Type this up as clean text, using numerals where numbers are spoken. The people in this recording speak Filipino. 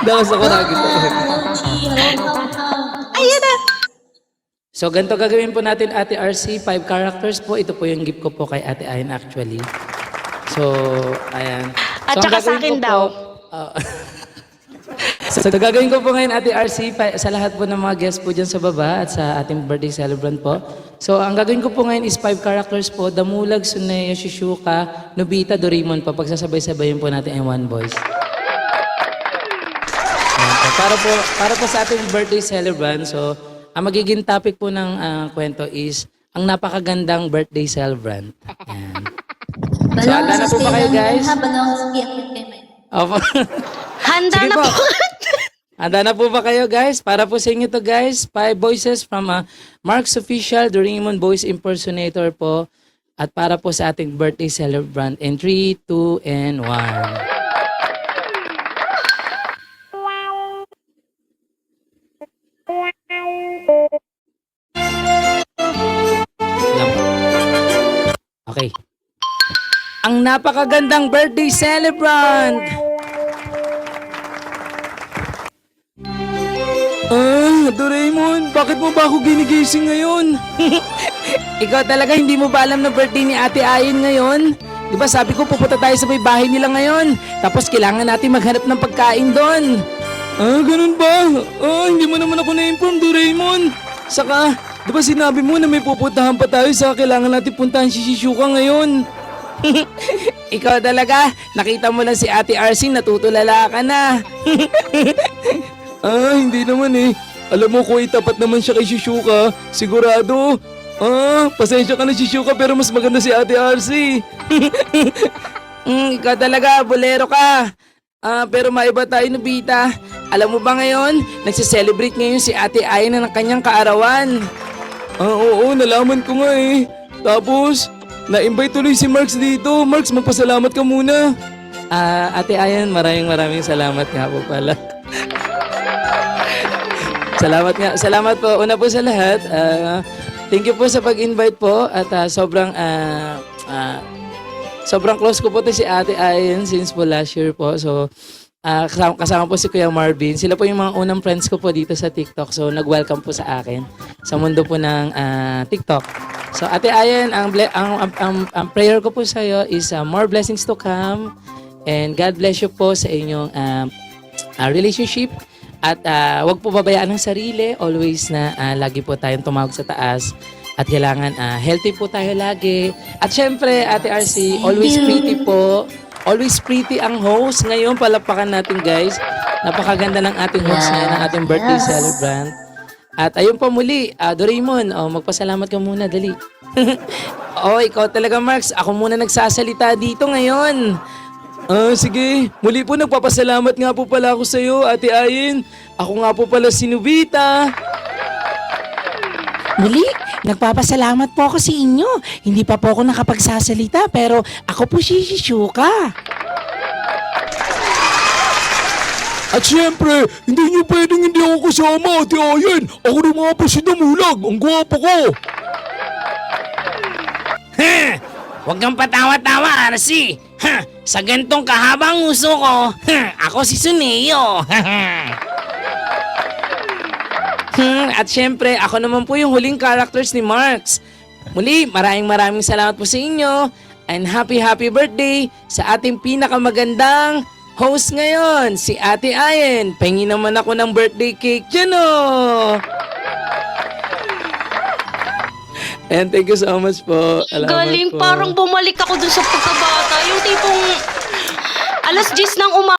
Dakas ako nakita. Ayan na. So, ganito gagawin po natin, Ate RC. 5 characters po. Ito po yung gift ko po kay Ate Ayan actually. So, ayan. At So, ang saka sa gagawin akin ko daw. So, gagawin ko po ngayon, Ate RC, sa lahat po ng mga guests po dyan sa baba at sa ating birthday celebrant po. So, ang gagawin ko po ngayon is 5 characters po. Damulag, Tsuneo, Shizuka, Nobita, Doraemon po. Pagsasabay-sabayin po natin ang one voice. Ayan po. Para po sa ating birthday celebrant, so, ang magiging topic po ng kwento is ang napakagandang birthday celebrant. Ayan. So, handa na po ba kayo, guys? Opo. Handa Sige na po. po. Handa na po ba kayo, guys? Para po sa inyo to, guys. 5 voices from Mark's Official, Doraemon Voice Impersonator po. At para po sa ating birthday celebrant in 3, 2, and 1. Okay. Ang napakagandang birthday celebrant! Doraemon, bakit mo ba ako ginigising ngayon? Ikaw talaga, hindi mo ba alam na birthday ni Ate Ayin ngayon? Di ba sabi ko pupunta tayo sa may bahay nila ngayon? Tapos kailangan natin maghanap ng pagkain doon. Ganun ba? Hindi mo naman ako na-inform, Doraemon. Saka, di ba sinabi mo na may pupuntahan pa tayo sa kailangan natin puntahan si Shizuka ngayon? Ikaw talaga, nakita mo lang si Ate RC, natutulala ka na. Hindi naman eh. Alam mo kung itapat naman siya kay Shizuka, sigurado. Pasensya ka na Shizuka pero mas maganda si Ate RC. Ikaw talaga, bolero ka. Pero maiba tayo, Nobita. Alam mo ba ngayon, nagse-celebrate ngayon si Ate Ayan ng kanyang kaarawan. Oo, nalaman ko nga eh. Tapos, na-invite tuloy si Marks dito. Marks, magpasalamat ka muna. Ate Ayan, maraming salamat nga po pala. Salamat po. Una po sa lahat, thank you po sa pag-invite po at sobrang close ko po to si Ate Ayan since po last year po. So, kasama po si Kuya Marvin. Sila po yung mga unang friends ko po dito sa TikTok. So, nag-welcome po sa akin sa mundo po ng TikTok. So, Ate Ayan, ang prayer ko po sa iyo is more blessings to come and God bless you po sa inyong relationship. At wag po babayaan ng sarili. Always na lagi po tayong tumawag sa taas. At kailangan healthy po tayo lagi. At syempre, Ate RC, always pretty po. Always pretty ang host. Ngayon, palapakan natin guys. Napakaganda ng ating host ngayon, ng ating birthday celebrant. At ayun po muli, Doraemon, magpasalamat ka muna, dali. Ikaw talaga, Marks. Ako muna nagsasalita dito ngayon. Sige. Muli po, nagpapasalamat nga po pala ako sa iyo, Ate Ayin. Ako nga po pala si Nobita. Muli, nagpapasalamat po ako sa inyo. Hindi pa po ako nakapagsasalita pero ako po si Shizuka. At syempre, hindi niyo pwedeng hindi ako kasama, Ate Ayan. Ako na mga po si Damulag. Ang gwapo ko. Huwag kang patawa-tawa, RC. Sa gantong kahabang uso ko, ako si Tsuneo. At syempre, ako naman po yung huling characters ni Marks. Muli, maraming salamat po sa inyo. And happy birthday sa ating pinakamagandang host ngayon, si Ate Ayen. Pengi naman ako ng birthday cake dyan, oh! And thank you so much po. Salamat Galing, po. parang bumalik ako dun sa pagkabata. Yung tipong alas 10 ng umaga.